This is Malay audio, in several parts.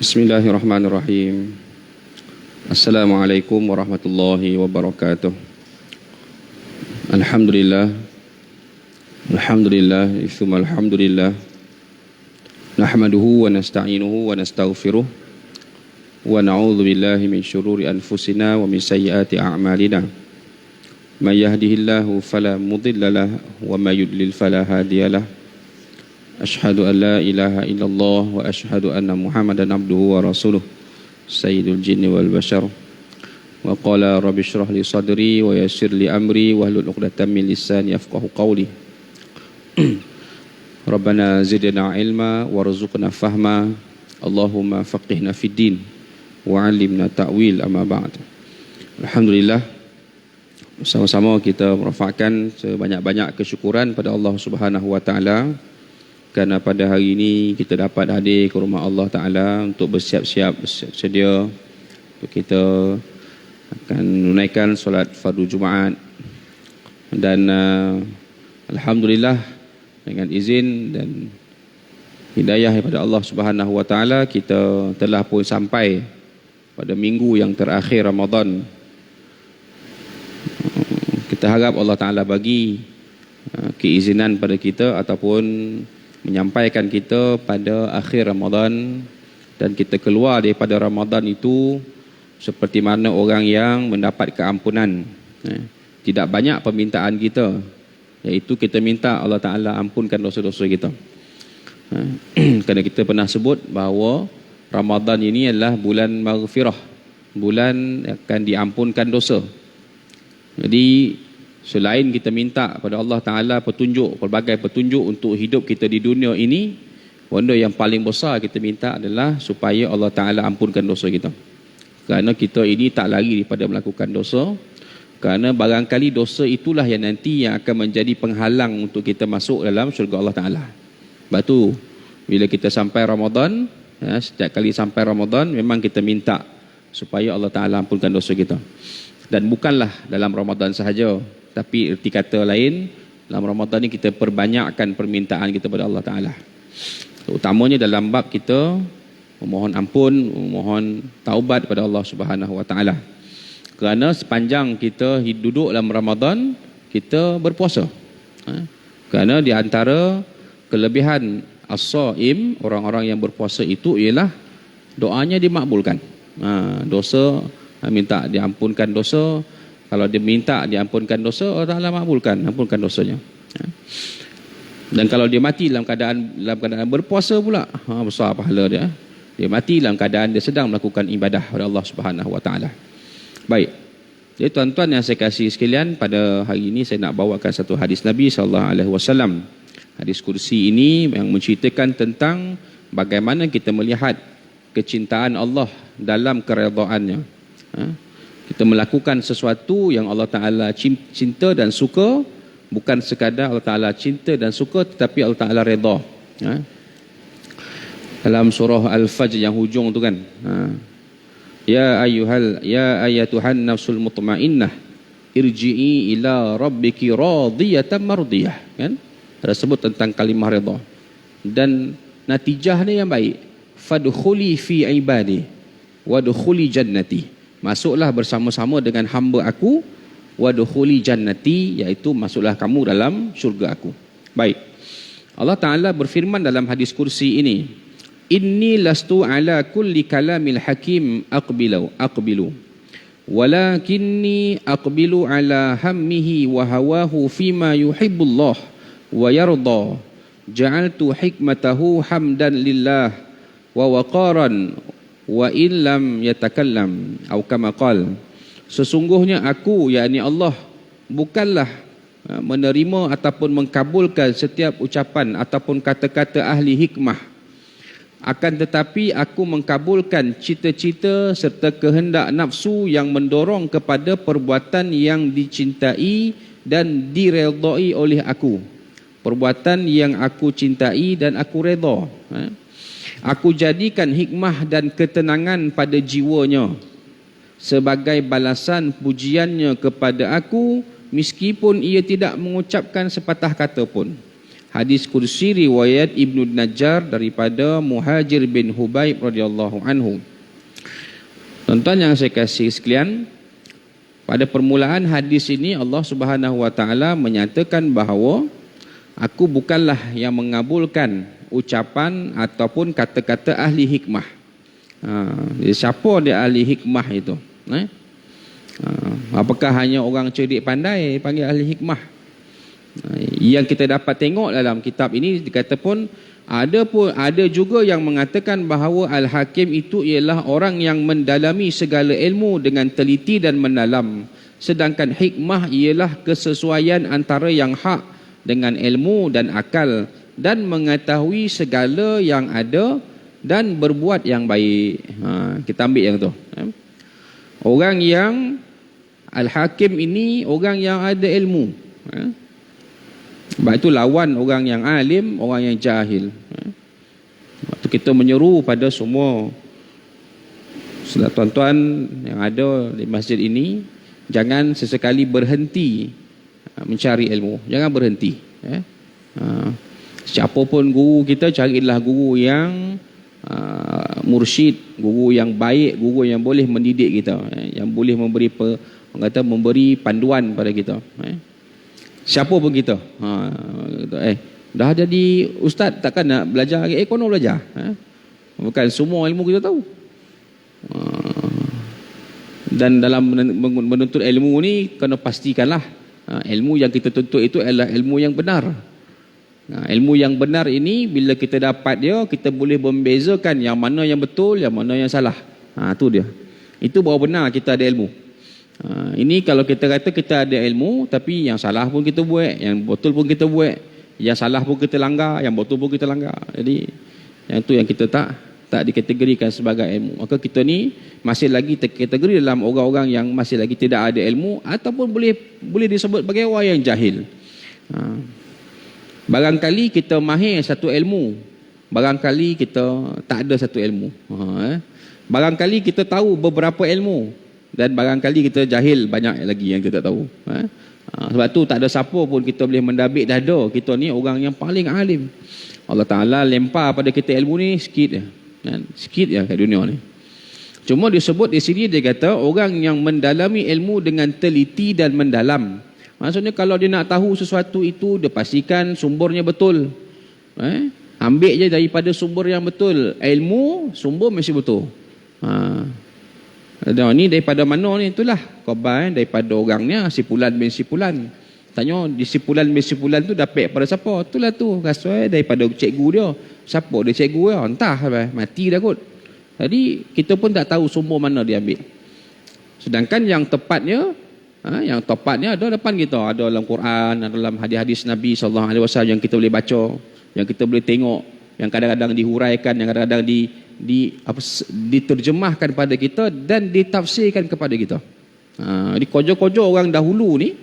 Bismillahirrahmanirrahim. Assalamualaikum warahmatullahi wabarakatuh. Alhamdulillah. Alhamdulillah, tsumma alhamdulillah. Nahmaduhu wa nasta'inuhu wa nastaghfiruh. Wa na'udzu billahi min syururi anfusina wa min sayyiati a'malina. May yahdihillahu fala mudilla lahu wa may yudlil fala hadiya lahu. Ashhadu an la ilaha illallah wa ashhadu anna Muhammadan abduhu wa rasuluh sayyidul jinni wal bashar. Wa qala rabbi shrah li sadri wa yassir li amri wahlul 'uqdatam min lisani yafqahu qawli. Rabbana zidna ilma warzuqna fahma. Allahumma faqihna fid din wa 'allimna ta'wil, amma ba'd. Alhamdulillah, sama-sama kita merafakkan sebanyak-banyak kesyukuran pada Allah Subhanahu wa taala kerana pada hari ini kita dapat hadir ke rumah Allah Ta'ala untuk bersiap-siap sedia untuk kita akan menunaikan solat fardu Jumaat. Dan Alhamdulillah, dengan izin dan hidayah daripada Allah Subhanahu Wa Ta'ala, kita telah pun sampai pada minggu yang terakhir Ramadan. Kita harap Allah Ta'ala bagi keizinan pada kita ataupun menyampaikan kita pada akhir Ramadan dan kita keluar daripada Ramadan itu seperti mana orang yang mendapat keampunan. Tidak banyak permintaan kita, iaitu kita minta Allah Ta'ala ampunkan dosa-dosa kita. Kerana kita pernah sebut bahawa Ramadan ini adalah bulan maghfirah, bulan akan diampunkan dosa. Jadi selain kita minta pada Allah Ta'ala petunjuk, pelbagai petunjuk untuk hidup kita di dunia ini, benda yang paling besar kita minta adalah supaya Allah Ta'ala ampunkan dosa kita. Kerana kita ini tak lari daripada melakukan dosa, kerana barangkali dosa itulah yang nanti yang akan menjadi penghalang untuk kita masuk dalam syurga Allah Ta'ala. Sebab tu bila kita sampai Ramadan, setiap kali sampai Ramadan memang kita minta supaya Allah Ta'ala ampunkan dosa kita. Dan bukanlah dalam Ramadan sahaja, tapi erti kata lain, dalam Ramadan ni kita perbanyakkan permintaan kita kepada Allah Ta'ala. Utamanya dalam bab kita memohon ampun, memohon taubat kepada Allah Subhanahu Wa Ta'ala. Kerana sepanjang kita duduk dalam Ramadan, kita berpuasa. Kerana di antara kelebihan as-saim, orang-orang yang berpuasa itu ialah doanya dimakbulkan. Dosa, minta diampunkan dosa. Kalau dia minta diampunkan dosa, Allah Ta'ala ampunkan dosanya. Dan kalau dia mati dalam keadaan berpuasa pula, besar pahala dia. Dia mati dalam keadaan dia sedang melakukan ibadah kepada Allah Subhanahu Wa Ta'ala. Baik. Jadi tuan-tuan yang saya kasih sekalian, pada hari ini saya nak bawakan satu hadis Nabi SAW. Hadis kursi ini yang menceritakan tentang bagaimana kita melihat kecintaan Allah dalam keredaannya. Kita melakukan sesuatu yang Allah Ta'ala cinta dan suka, bukan sekadar Allah Ta'ala cinta dan suka, tetapi Allah Ta'ala redha. Dalam surah Al-Fajr yang hujung tu kan, ya ayatuhan nafsul mutmainnah irji'i ila rabbiki radiyatan mardiyah, kan? Ada sebut tentang kalimah redha. Dan natijahnya yang baik, fadkhuli fi ibadi wadkhuli jannati, masuklah bersama-sama dengan hamba aku, wadkhuli jannati, iaitu masuklah kamu dalam syurga aku. Baik. Allah Ta'ala berfirman dalam hadis kursi ini, inni lastu ala kulli kalamil hakim aqbilu walakinni aqbilu ala hammihi wa hawahu fima yuhibbullah wa yarda, ja'altu hikmatahu hamdan lillah wa waqaran wa illam yatakallam, atau kama qal, sesungguhnya aku, yakni Allah, bukanlah menerima ataupun mengkabulkan setiap ucapan ataupun kata-kata ahli hikmah, akan tetapi aku mengkabulkan cita-cita serta kehendak nafsu yang mendorong kepada perbuatan yang dicintai dan diredai oleh aku, perbuatan yang aku cintai dan aku redha. Aku jadikan hikmah dan ketenangan pada jiwanya sebagai balasan pujiannya kepada aku, meskipun ia tidak mengucapkan sepatah kata pun. Hadis kursi riwayat Ibnu Najjar daripada Muhajir bin Hubaib radhiyallahu anhu. Tuan-tuan yang saya kasih sekalian, pada permulaan hadis ini Allah Subhanahu wa taala menyatakan bahawa aku bukanlah yang mengabulkan ucapan ataupun kata-kata ahli hikmah. Siapa dia ahli hikmah itu? Apakah hanya orang cerdik pandai panggil ahli hikmah? Yang kita dapat tengok dalam kitab ini dikata pun ada juga yang mengatakan bahawa Al-Hakim itu ialah orang yang mendalami segala ilmu dengan teliti dan mendalam, sedangkan hikmah ialah kesesuaian antara yang hak dengan ilmu dan akal, dan mengetahui segala yang ada dan berbuat yang baik. Kita ambil yang tu. Orang yang Al-Hakim ini orang yang ada ilmu. Sebab itu lawan orang yang alim, orang yang jahil. Sebab itu kita menyeru pada semua tuan-tuan yang ada di masjid ini, jangan sesekali berhenti mencari ilmu. Jangan berhenti. Siapa pun guru kita, carilah guru yang mursyid, guru yang baik, guru yang boleh mendidik kita, yang boleh memberi panduan pada kita. Siapa pun kita. Dah jadi ustaz, takkan nak belajar lagi? Kau nak belajar? Bukan semua ilmu kita tahu. Dan dalam menuntut ilmu ni, kena pastikanlah ilmu yang kita tuntut itu adalah ilmu yang benar. Ilmu yang benar ini bila kita dapat dia, kita boleh membezakan yang mana yang betul, yang mana yang salah. Tu dia. Itu baru benar kita ada ilmu. Ini kalau kita kata kita ada ilmu tapi yang salah pun kita buat, yang betul pun kita buat, yang salah pun kita langgar, yang betul pun kita langgar. Jadi yang tu yang kita tak dikategorikan sebagai ilmu. Maka kita ni masih lagi terkategori dalam orang-orang yang masih lagi tidak ada ilmu, ataupun boleh disebut sebagai orang yang jahil. Barangkali kita mahir satu ilmu, barangkali kita tak ada satu ilmu. Barangkali kita tahu beberapa ilmu, dan barangkali kita jahil banyak lagi yang kita tak tahu. Sebab tu tak ada siapa pun kita boleh mendabik dada kita ni orang yang paling alim. Allah Ta'ala lempar pada kita ilmu ni sikit je. Sikit je kat dunia ni. Cuma disebut di sini dia kata orang yang mendalami ilmu dengan teliti dan mendalam. Maksudnya kalau dia nak tahu sesuatu itu, dia pastikan sumbernya betul. Ambil je daripada sumber yang betul. Ilmu, sumber mesti betul. Ni daripada mana ni? Itulah khabar daripada orangnya Sipulan bin Sipulan. Tanya di Sipulan bin Sipulan tu dapat pada siapa? Itulah tu rasai daripada cikgu dia. Siapa dia cikgu dia? Entah mati dah kot. Jadi kita pun tak tahu sumber mana dia ambil. Sedangkan yang tepatnya ada depan kita, ada dalam Quran, ada dalam hadis-hadis Nabi SAW yang kita boleh baca, yang kita boleh tengok, yang kadang-kadang dihuraikan, yang kadang-kadang diterjemahkan pada kita dan ditafsirkan kepada kita. Di kojo-kojo orang dahulu ni,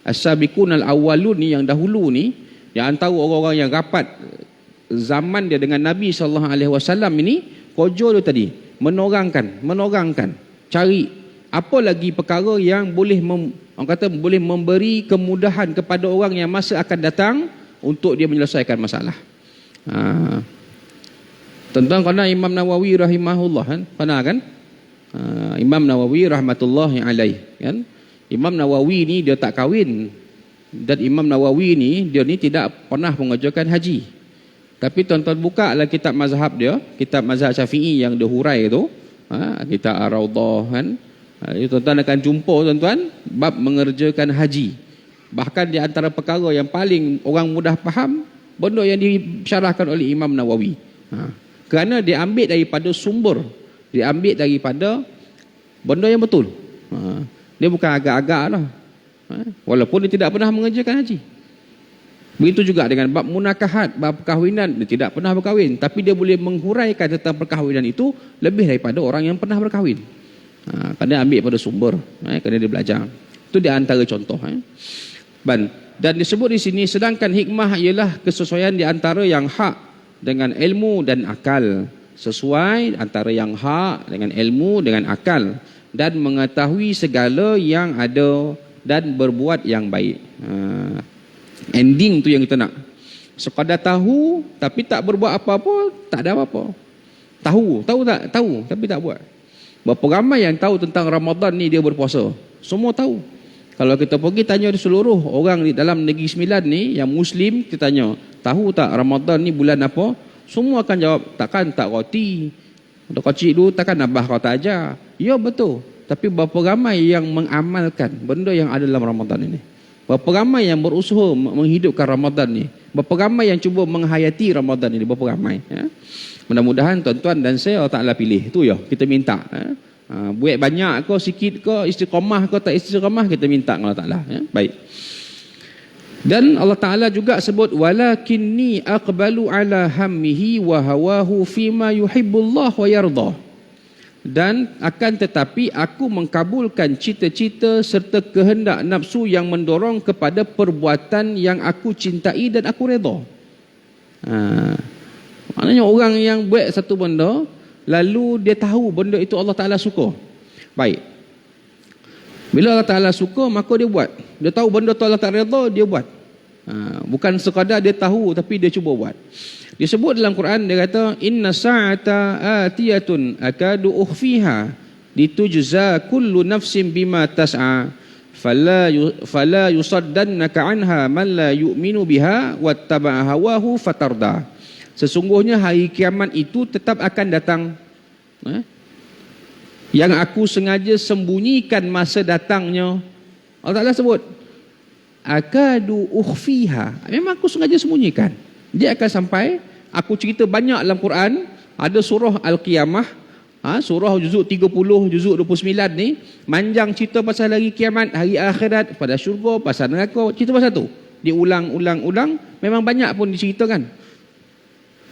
as-sabiqun al-awwalun ni, yang dahulu ni, yang antara orang-orang yang rapat zaman dia dengan Nabi SAW ini, kojo dia tadi menorangkan, cari apa lagi perkara yang boleh boleh memberi kemudahan kepada orang yang masa akan datang untuk dia menyelesaikan masalah. Tentang kerana Imam Nawawi rahimahullah kan, pernah kan? Imam Nawawi rahmatullahi alaih kan? Imam Nawawi ni dia tak kahwin, dan Imam Nawawi ni dia ni tidak pernah mengajarkan haji. Tapi tuan-tuan buka lah kitab mazhab dia, kitab mazhab Syafi'i yang dia hurai tu, kitab Ar-Raudhah kan? Tuan-tuan akan jumpa tuan-tuan bab mengerjakan haji. Bahkan di antara perkara yang paling orang mudah faham, benda yang disyarahkan oleh Imam Nawawi. Kerana dia ambil daripada sumber, dia ambil daripada benda yang betul. Dia bukan agak-agak lah. Walaupun dia tidak pernah mengerjakan haji. Begitu juga dengan bab munakahat, bab perkahwinan, dia tidak pernah berkahwin, tapi dia boleh menghuraikan tentang perkahwinan itu lebih daripada orang yang pernah berkahwin. Kerana ambil pada sumber, kerana dia belajar. Itu di antara contoh. Dan disebut di sini, sedangkan hikmah ialah kesesuaian di antara yang hak dengan ilmu dan akal. Sesuai antara yang hak dengan ilmu dengan akal, dan mengetahui segala yang ada dan berbuat yang baik. Ending tu yang kita nak. Sekadar tahu tapi tak berbuat apa-apa, tak ada apa-apa. Tahu tak? Tahu tapi tak buat. Berapa ramai yang tahu tentang Ramadan ni dia berpuasa? Semua tahu. Kalau kita pergi tanya seluruh orang di dalam Negeri Sembilan ni yang Muslim, kita tanya, tahu tak Ramadan ni bulan apa? Semua akan jawab, takkan tak roti. Untuk kecil dulu takkan abah kau tak ajar. Ya betul. Tapi berapa ramai yang mengamalkan benda yang ada dalam Ramadan ini? Berapa ramai yang berusaha menghidupkan Ramadan ni? Berapa ramai yang cuba menghayati Ramadan ini? Berapa ramai? Ya? Mudah-mudahan tuan-tuan dan saya Allah Ta'ala pilih. Itu ya, kita minta. Ya? Buat banyak ke, sikit ke, istiqamah ke, tak istiqamah, kita minta Allah Ta'ala. Ya? Baik. Dan Allah Ta'ala juga sebut, walakinni aqbalu ala hammihi wa hawahu fima yuhibbullah wa yardah. Dan akan tetapi aku mengkabulkan cita-cita serta kehendak nafsu yang mendorong kepada perbuatan yang aku cintai dan aku redha. Maknanya orang yang buat satu benda lalu dia tahu benda itu Allah Ta'ala suka. Baik. Bila Allah Ta'ala suka maka dia buat. Dia tahu benda tu Allah tak redha, dia buat. Bukan sekadar dia tahu tapi dia cuba buat. Disebut dalam Quran, dia kata inna sa'ata atiyatun akadu ukhfiha litujza kullu nafsin bima tas'a fala yusaddannaka anha man la yu'minu biha wattaba'a hawahu fatarda. Sesungguhnya hari kiamat itu tetap akan datang. Yang aku sengaja sembunyikan masa datangnya. Allah Ta'ala sebut akadu ukhfiha. Memang aku sengaja sembunyikan. Dia akan sampai. Aku cerita banyak dalam Quran. Ada surah Al-Qiyamah, surah juzuk 30, juzuk 29 ni, manjang cerita pasal hari kiamat, hari akhirat, pada syurga, pasal neraka, cerita pasal tu. Diulang-ulang-ulang, memang banyak pun diceritakan.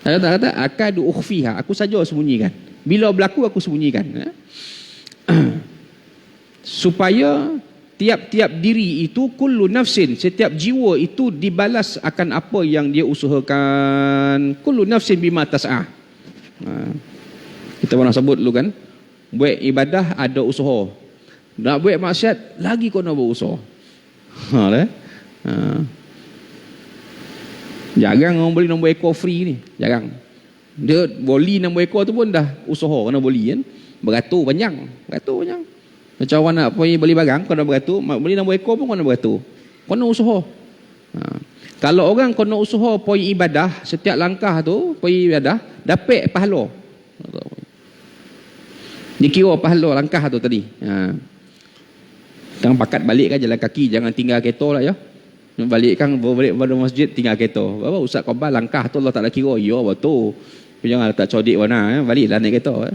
Kata-kata akadu ukhfiha, aku saja sembunyikan. Bila berlaku aku sembunyikan. Supaya tiap-tiap diri itu, kullu nafsin, setiap jiwa itu dibalas akan apa yang dia usahakan. Kullu nafsin bima tas'ah. Kita pernah sebut dulu kan, buat ibadah ada usaha, nak buat maksiat lagi kau nak berusaha. Jarang orang beli nombor ekor free ni, jarang. Dia boli nombor ekor tu pun dah usaha kena boli kan, beratur panjang. Macam orang nak pergi beli barang, kau nak beratur, beli nombor ekor pun kau nak beratur. Kau nak usaha. Kalau orang kau nak usaha pergi ibadah, setiap langkah tu pergi ibadah, dapat pahala. Dikira pahala langkah tu tadi. Jangan pakat balik kan jalan kaki, jangan tinggal kereta lah ya. Balik kan, balik pada masjid tinggal kereta. Apa Ustaz Qabbal langkah tu Allah tak nak kira. Ya betul. Jangan letak codik warna, baliklah naik kereta.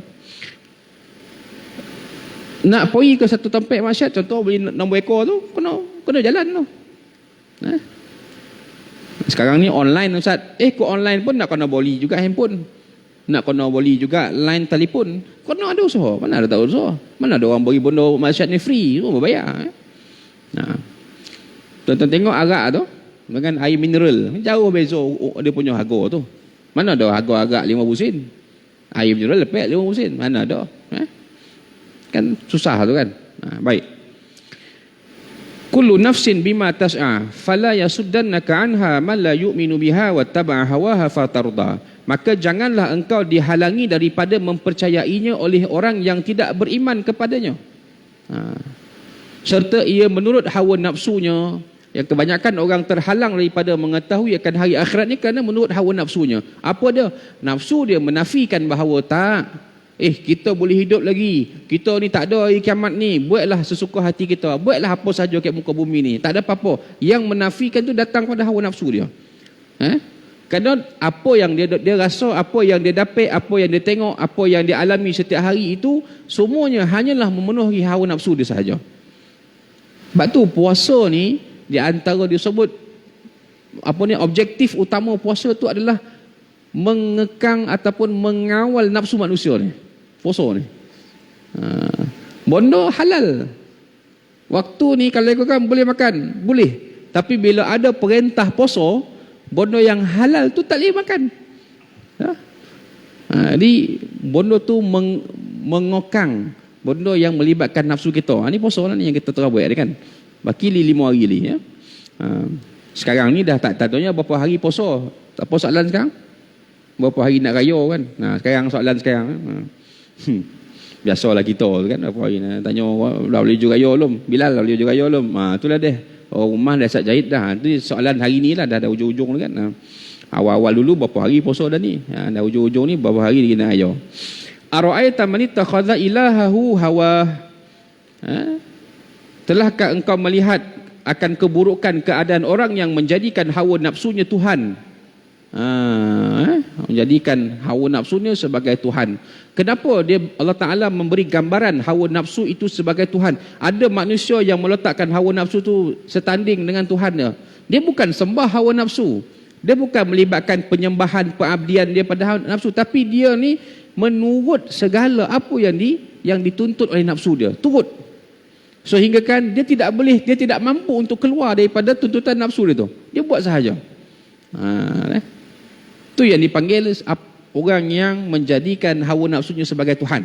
Nak pergi ke satu tempat maksiat, contoh beli nombor ekor tu, kena jalan tu. Sekarang ni online Ustaz. Kau online pun nak kena boli juga handphone. Nak kena boli juga line telefon. Kena ada usaha. Mana ada tak usaha? Mana ada orang bagi benda maksiat ni free, semua berbayar. Tuan-tuan tengok arak tu dengan air mineral, jauh beza dia punya harga tu. Mana ada harga arak 50 sen. Air mineral lepek 50 sen. Mana ada? Kan susah tu kan. Baik. Kullu nafsin bima tas'a fala yasuddannaka anha man la yu'minu biha wattaba'a hawaha fatarda. Maka janganlah engkau dihalangi daripada mempercayainya oleh orang yang tidak beriman kepadanya. Serta ia menurut hawa nafsunya. Yang kebanyakan orang terhalang daripada mengetahui akan hari akhirat ni kerana menurut hawa nafsunya. Apa dia? Nafsu dia menafikan bahawa tak, kita boleh hidup lagi. Kita ni tak ada hari kiamat ni. Buatlah sesuka hati kita. Buatlah apa sahaja kat muka bumi ni. Tak ada apa-apa. Yang menafikan tu datang pada hawa nafsu dia. Kerana apa yang dia rasa, apa yang dia dapat, apa yang dia tengok, apa yang dia alami setiap hari itu, semuanya hanyalah memenuhi hawa nafsu dia sahaja. Sebab tu puasa ni, di antara dia sebut, objektif utama puasa tu adalah mengekang ataupun mengawal nafsu manusia ni. Puasa ni benda halal. Waktu ni kalau kau kan boleh makan, boleh. Tapi bila ada perintah puasa, benda yang halal tu tak boleh makan. Jadi benda tu mengokang benda yang melibatkan nafsu kita. Ni puasa lah ni yang kita terus buat kan. Bakili 5 hari ni ya. Sekarang ni dah tak tanya berapa hari puasa. Apa soalan sekarang? Berapa hari nak raya kan? Sekarang soalan sekarang. Biasalah kita kan, berapa hari nak tanya dah boleh hujung raya belum? Bilal dah boleh hujung raya belum? Itulah dia. Orang rumah dah siap jahit dah. Itu soalan hari ni lah, dah hujung-hujung kan. Awal-awal dulu berapa hari puasa dah ni? Dah hujung-hujung ni berapa hari dia nak raya? Ara'aita man ittakhadha ilahahu hawa. Telahkah engkau melihat akan keburukan keadaan orang yang menjadikan hawa nafsunya Tuhan? Menjadikan hawa nafsunya sebagai Tuhan. Kenapa Allah Ta'ala memberi gambaran hawa nafsu itu sebagai Tuhan? Ada manusia yang meletakkan hawa nafsu itu setanding dengan Tuhannya. Dia bukan sembah hawa nafsu, dia bukan melibatkan penyembahan, pengabdian dia pada hawa nafsu, tapi dia ni menurut segala apa yang dituntut oleh nafsu dia, turut. Sehingga kan dia tidak mampu untuk keluar daripada tuntutan nafsu dia tu. Dia buat sahaja. Itu yang dipanggil orang yang menjadikan hawa nafsunya sebagai Tuhan.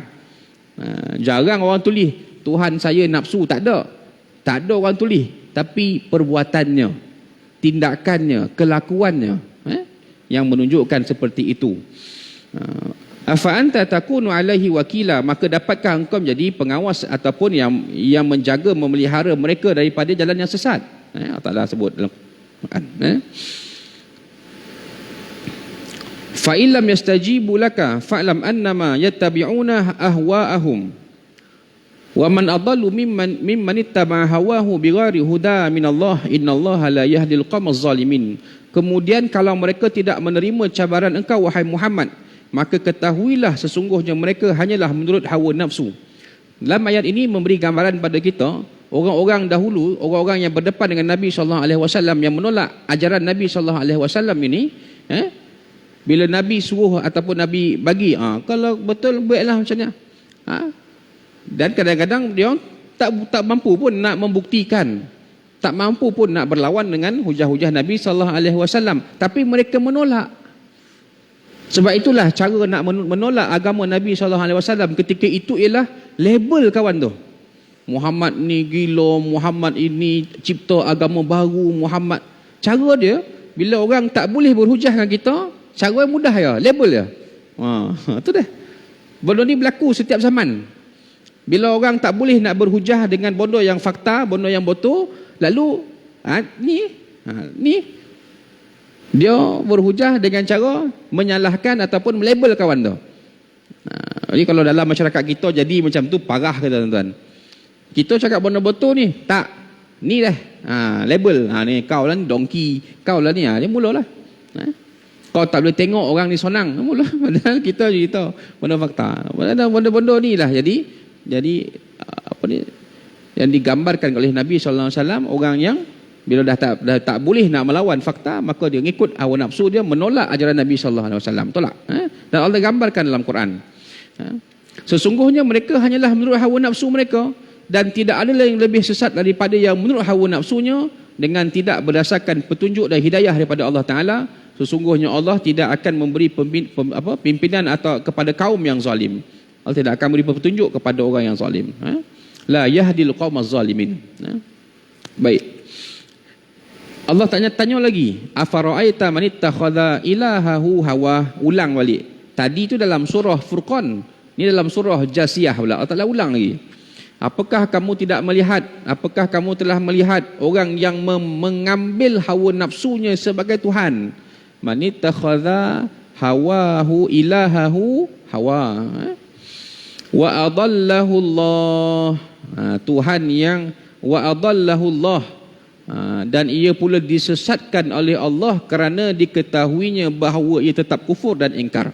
Jarang orang tulis Tuhan saya nafsu, tak ada. Tak ada orang tulis, tapi perbuatannya, tindakannya, kelakuannya yang menunjukkan seperti itu. Afa anta takunu alaihi wakila, maka dapatkah engkau menjadi pengawas ataupun yang menjaga, memelihara mereka daripada jalan yang sesat? Allah Ta'ala sebut dalam Quran. Fa illam yastajibu laka fa'lam annama yattabi'una ahwa'ahum wa man adallu mimman ittaba'a hawahu bighairi huda min Allah innallaha la yahdil qawmaz zalimin. Kemudian kalau mereka tidak menerima cabaran engkau wahai Muhammad, maka ketahuilah sesungguhnya mereka hanyalah menurut hawa nafsu. Dalam ayat ini memberi gambaran pada kita, orang-orang dahulu, orang-orang yang berdepan dengan Nabi SAW yang menolak ajaran Nabi SAW ini, bila Nabi suruh ataupun Nabi bagi, kalau betul buatlah macam ni. Dan kadang-kadang dia tak mampu pun nak membuktikan, tak mampu pun nak berlawan dengan hujah-hujah Nabi SAW, tapi mereka menolak. Sebab itulah cara nak menolak agama Nabi SAW ketika itu ialah label kawan tu. Muhammad ni gila, Muhammad ini cipta agama baru, Muhammad. Cara dia, bila orang tak boleh berhujah dengan kita, cara mudah ya, label dia. Itu dah. Benda ni berlaku setiap zaman. Bila orang tak boleh nak berhujah dengan benda yang fakta, benda yang betul, lalu ni dia berhujah dengan cara menyalahkan ataupun melabel kawan tu. Jadi kalau dalam masyarakat kita jadi macam tu, parah ke tuan-tuan. Kita cakap benda betul ni, tak. Ni dah. Label. Ni kau lah ni donkey, kau lah ni. Dia mulalah. Kau tak boleh tengok orang ni sonang. Mula. Padahal kita cerita benda fakta. Benda-benda ni lah. Jadi apa ni yang digambarkan oleh Nabi SAW, orang yang bila dah tak boleh nak melawan fakta, maka dia ngikut hawa nafsu dia, menolak ajaran Nabi SAW. Tolak. Dan Allah gambarkan dalam Quran. Sesungguhnya mereka hanyalah menurut hawa nafsu mereka, dan tidak ada yang lebih sesat daripada yang menurut hawa nafsunya dengan tidak berdasarkan petunjuk dan hidayah daripada Allah Ta'ala. Sesungguhnya Allah tidak akan memberi pimpinan atau kepada kaum yang zalim. Allah tidak akan memberi petunjuk kepada orang yang zalim. La yahdil qawmaz zalimin. Baik. Allah tanya lagi, afara'aita man ittakhadha ilahahu hawa. Ulang balik. Tadi tu dalam surah Furqan, ni dalam surah Jasiyah pula. Allah Ta'ala ulang lagi. Apakah kamu tidak melihat, apakah kamu telah melihat orang yang mengambil hawa nafsunya sebagai Tuhan? Man ittakhadha hawahu ilahahu hawa. Wa adallahu Allah. Tuhan yang wa adallahu Allah. Dan ia pula disesatkan oleh Allah kerana diketahuinya bahawa ia tetap kufur dan ingkar.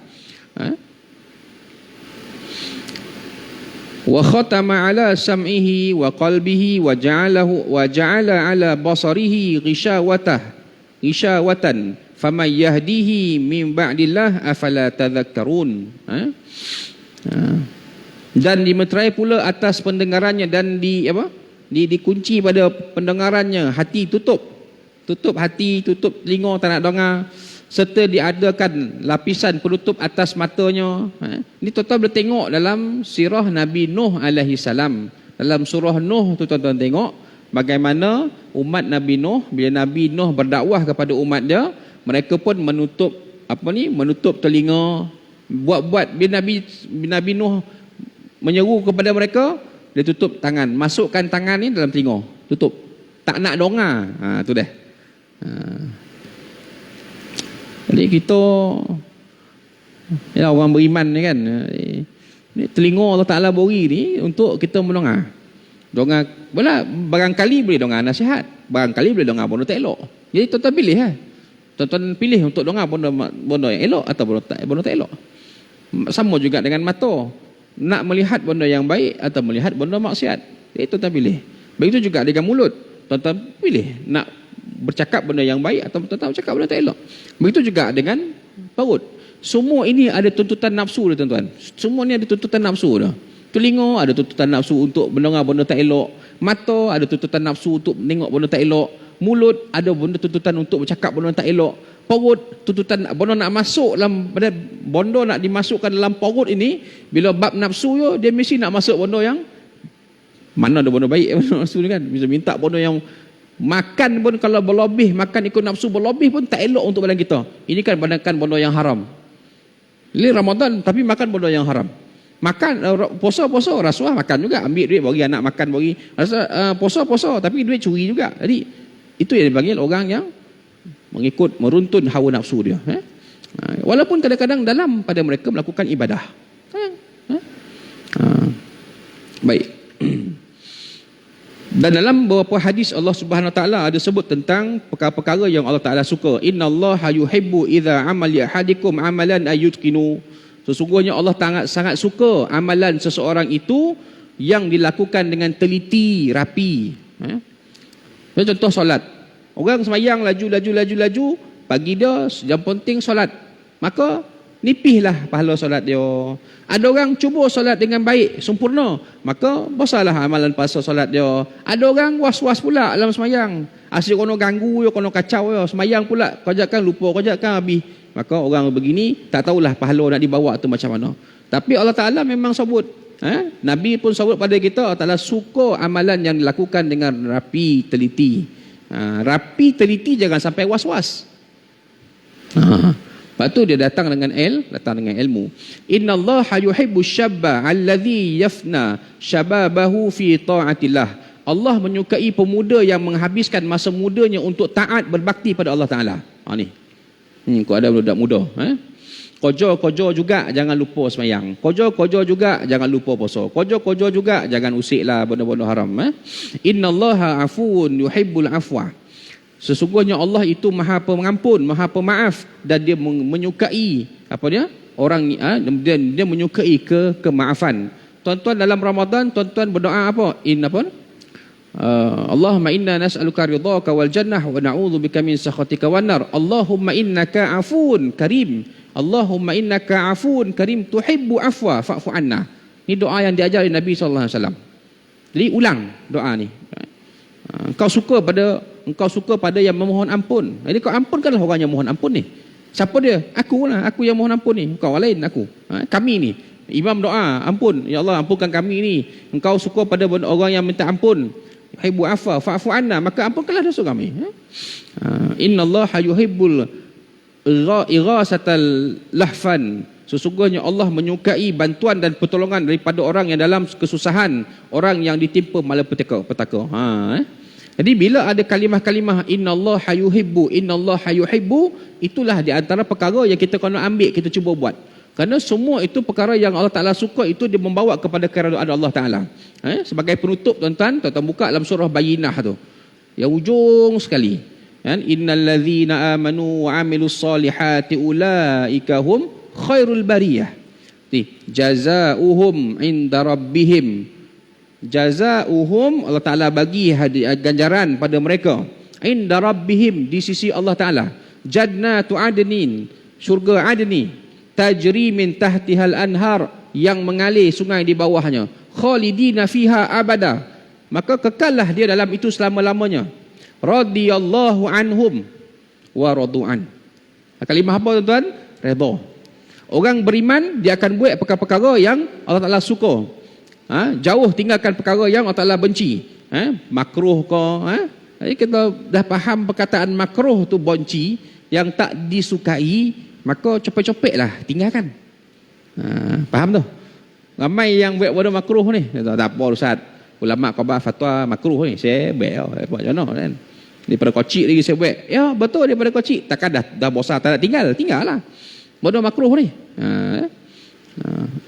Wa khatama ala sam'ihi wa qalbihi wa ja'ala ala basarihi ghishawatan faman yahdihi min ba'dillah afala tadhakkarun. Dan dimeterai pula atas pendengarannya dan dikunci pada pendengarannya, hati tutup hati, tutup telinga, tak nak dengar, serta diadakan lapisan penutup atas matanya. Ini tuan-tuan boleh tengok dalam sirah Nabi Nuh alaihi salam. Dalam surah Nuh tu tuan-tuan tengok, Bagaimana umat Nabi Nuh, bila Nabi Nuh berdakwah kepada umat dia, mereka pun menutup menutup telinga, buat-buat. Bila Nabi Nuh menyeru kepada mereka, dia tutup tangan, masukkan tangan ni dalam telinga, tutup, tak nak dengar. Tu dah. Jadi kita ya, orang beriman ni kan, ni telinga Allah Ta'ala beri ni untuk kita mendengar. Barangkali boleh dengar nasihat, barangkali boleh dengar benda tak elok. Jadi tuan-tuan pilih tuan-tuan pilih untuk dengar benda yang elok atau benda tak elok. Sama juga dengan mata, nak melihat benda yang baik atau melihat benda maksiat. Jadi tuan-tuan pilih. Begitu juga dengan mulut, tuan-tuan pilih nak bercakap benda yang baik atau tuan-tuan bercakap benda tak elok. Begitu juga dengan perut. Semua ini ada tuntutan nafsu dia, tuan-tuan. Semua ni ada tuntutan nafsu dah. Telinga ada tuntutan nafsu untuk mendengar benda tak elok. Mata ada tuntutan nafsu untuk menengok benda tak elok. Mulut ada benda tuntutan untuk bercakap benda tak elok. Perut tuntutan benda nak masuk dalam benda nak dimasukkan dalam perut ini. Bila bab nafsu dia mesti nak masuk benda yang mana ada benda baik benda nafsu ni kan. Bisa minta benda yang makan pun kalau berlebih, makan ikut nafsu berlebih pun tak elok untuk badan kita. Ini kan benda yang haram. Ini Ramadan tapi makan benda yang haram. Makan puasa rasuah makan juga, ambil duit bagi anak makan, bagi puasa tapi duit curi juga. Jadi itu yang dipanggil orang yang mengikut meruntun hawa nafsu dia. Walaupun kadang-kadang dalam pada mereka melakukan ibadah. Baik. Dan dalam beberapa hadis Allah Subhanahu Wa Taala ada sebut tentang perkara-perkara yang Allah Taala suka. Innallaha yuhibbu idza amali ahadikum amalan ayutqinu. Sesungguhnya Allah sangat suka amalan seseorang itu yang dilakukan dengan teliti, rapi. Contoh solat. Orang semayang laju, bagi dia yang penting solat. Maka nipihlah pahala solat dia. Ada orang cuba solat dengan baik, sempurna, maka besarlah amalan pahala solat dia. Ada orang was-was pula dalam semayang. Asyik kono ganggu, kono kacau, semayang pula, kerjakan lupa, kerjakan habis. Maka orang begini tak tahulah pahala nak dibawa tu macam mana. Tapi Allah Ta'ala memang sebut, Nabi pun sebut pada kita, Allah Ta'ala suka amalan yang dilakukan dengan rapi, teliti. Rapi, teliti, jangan sampai was-was. Lepas tu dia datang dengan ilmu. Innallaha yuhibbu syabba alladhi yafna syababahu fi ta'atillah. Allah menyukai pemuda yang menghabiskan masa mudanya untuk taat berbakti pada Allah Ta'ala. Kau ada budak muda, Kojo juga jangan lupa semayang. Kojo juga jangan lupa puasa. Kojo juga jangan usiklah benda-benda haram. Innallaha afuun yuhibbul afwa. Sesungguhnya Allah itu Maha Pengampun, Maha Pemaaf, dan dia menyukai orang dia menyukai kemaafan. Tuan-tuan dalam Ramadan tuan-tuan berdoa apa? Allahumma inna nas'aluka ridhaka wal jannah wa na'udzubika min sakhatika wan nar. Allahumma innaka afun karim. Allahumma innaka afun karim tuhibbu afwa fa'fu anna. Ini doa yang diajar oleh Nabi sallallahu alaihi wasallam. Jadi ulang doa ni. Engkau suka pada yang memohon ampun. Jadi kau ampunkanlah orang yang mohon ampun ni. Siapa dia? Aku yang mohon ampun ni. Kau lain aku. Kami ni. Imam doa, ampun. Ya Allah, ampunkan kami ni. Engkau suka pada orang yang minta ampun. Yuhibbu afwa fa'fu anna, maka ampunkanlah dosa kami. Innallaha yuhibbul ighasatal lahfan. Sesungguhnya Allah menyukai bantuan dan pertolongan daripada orang yang dalam kesusahan, orang yang ditimpa malapetaka. Jadi bila ada kalimah-kalimah innallaha yuhibbu, itulah di antara perkara yang kita kena ambil, kita cuba buat. Kerana semua itu perkara yang Allah Ta'ala suka, itu dia membawa kepada keridaan Allah Ta'ala. Sebagai penutup tuan-tuan buka dalam surah Bayyinah tu. Yang ujung sekali. Innal ladzina amanu wa amilus solihati ulaika hum khairul bariyah. Jazaohum inda rabbihim. Jazaohum, Allah Ta'ala bagi ganjaran pada mereka. Inda rabbihim, di sisi Allah Ta'ala. Jannatu adnin, syurga adni. Tajri min tahtihal anhar, yang mengalir sungai di bawahnya. Khalidina fiha abada, maka kekallah dia dalam itu selama-lamanya. Radiyallahu anhum wa radu'an. Kalimah apa tuan-tuan? Redha. Orang beriman dia akan buat perkara-perkara yang Allah Ta'ala suka. Jauh tinggalkan perkara yang Allah Ta'ala benci. makruh ke, jadi kita dah faham perkataan makruh tu bonci, yang tak disukai, maka cepet-cepet lah tinggalkan. Faham tu? Ramai yang buat benda makruh ni, tak apa Ustaz, ulama khabar fatwa makruh ni, saya buat buat macam mana kan? Daripada kocik lagi saya buat. Ya betul, daripada kocik. Takkan dah bosan tak nak tinggal lah. Benda makruh ni.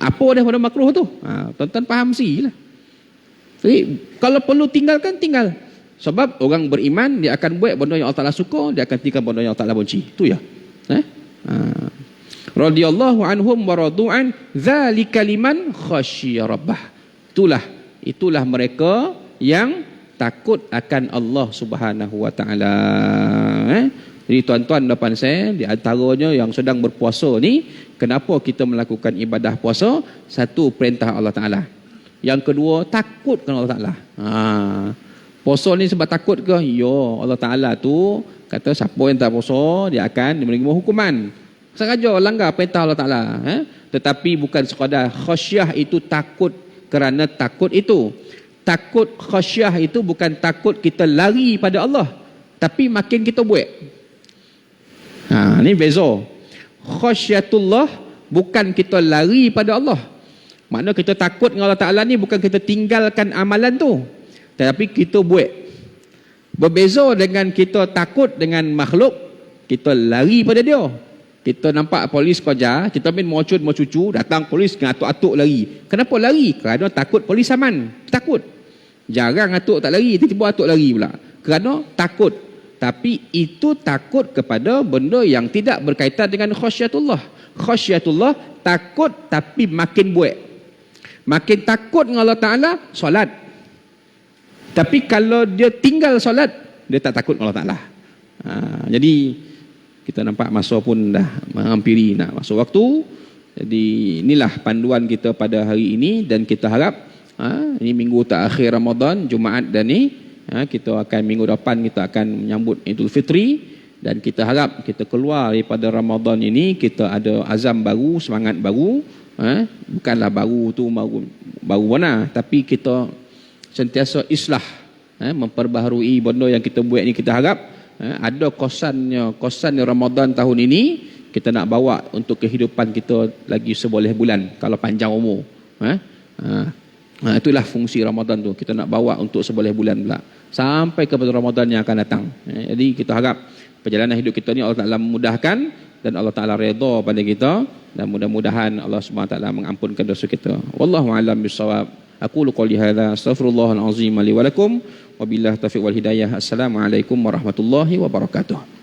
Apa dia benda makruh tu? Tuan-tuan faham si lah. Jadi kalau perlu tinggalkan, tinggal. Sebab orang beriman dia akan buat benda yang Allah Taala suka, dia akan tinggal benda yang Allah Taala benci. Tu ya. Radhiyallahu anhum wa radu'an dzalika liman khasyiya rabbah. Itulah mereka yang takut akan Allah Subhanahu wa taala. Jadi tuan-tuan depan saya, di antaranya yang sedang berpuasa ni, kenapa kita melakukan ibadah puasa? Satu, perintah Allah Taala. Yang kedua, takut kepada Allah Taala. Puasa ni sebab takut ke? Ya, Allah Taala tu kata siapa yang tak puasa dia akan menerima hukuman. Sengaja langgar perintah Allah Taala. Tetapi bukan sekadar khasyah itu takut kerana takut itu. Takut khasyah itu bukan takut kita lari pada Allah, tapi makin kita buat. Ni beza. Khasyatullah bukan kita lari pada Allah. Makna kita takut dengan Allah Ta'ala ni bukan kita tinggalkan amalan tu, tetapi kita buat. Berbeza dengan kita takut dengan makhluk, kita lari pada dia. Kita nampak polis kejar, kita main mau cucu, datang polis ngatuk-atuk lari. Kenapa lari? Kerana takut polis saman. Takut. Jarang atuk tak lari, tiba-tiba atuk lari pula. Kerana takut. Tapi itu takut kepada benda yang tidak berkaitan dengan khasyatullah. Khasyatullah takut tapi makin buat. Makin takut dengan Allah Ta'ala, solat. Tapi kalau dia tinggal solat, dia tak takut dengan Allah Ta'ala. Jadi kita nampak masa pun dah menghampiri nak masuk waktu. Jadi inilah panduan kita pada hari ini, dan kita harap ini minggu terakhir Ramadan, Jumaat dan ni kita akan minggu depan kita akan menyambut Idul Fitri, dan kita harap kita keluar daripada Ramadan ini kita ada azam baru, semangat baru. Bukanlah baru tu baru mana, tapi kita sentiasa islah, memperbaharui benda yang kita buat ni. Kita harap ada kosannya Ramadan tahun ini kita nak bawa untuk kehidupan kita lagi seboleh bulan kalau panjang umur. Itulah fungsi Ramadan tu, kita nak bawa untuk seboleh bulan pula sampai kepada Ramadan yang akan datang. Jadi kita harap perjalanan hidup kita ni Allah Ta'ala memudahkan, dan Allah Ta'ala redha pada kita, dan mudah-mudahan Allah SWT mengampunkan dosa kita. Wallahu a'lam bissawab. Aqulu qouli hadza, astaghfirullahal azim li wa lakum, wabillahi taufiq wal hidayah. Assalamualaikum warahmatullahi wabarakatuh.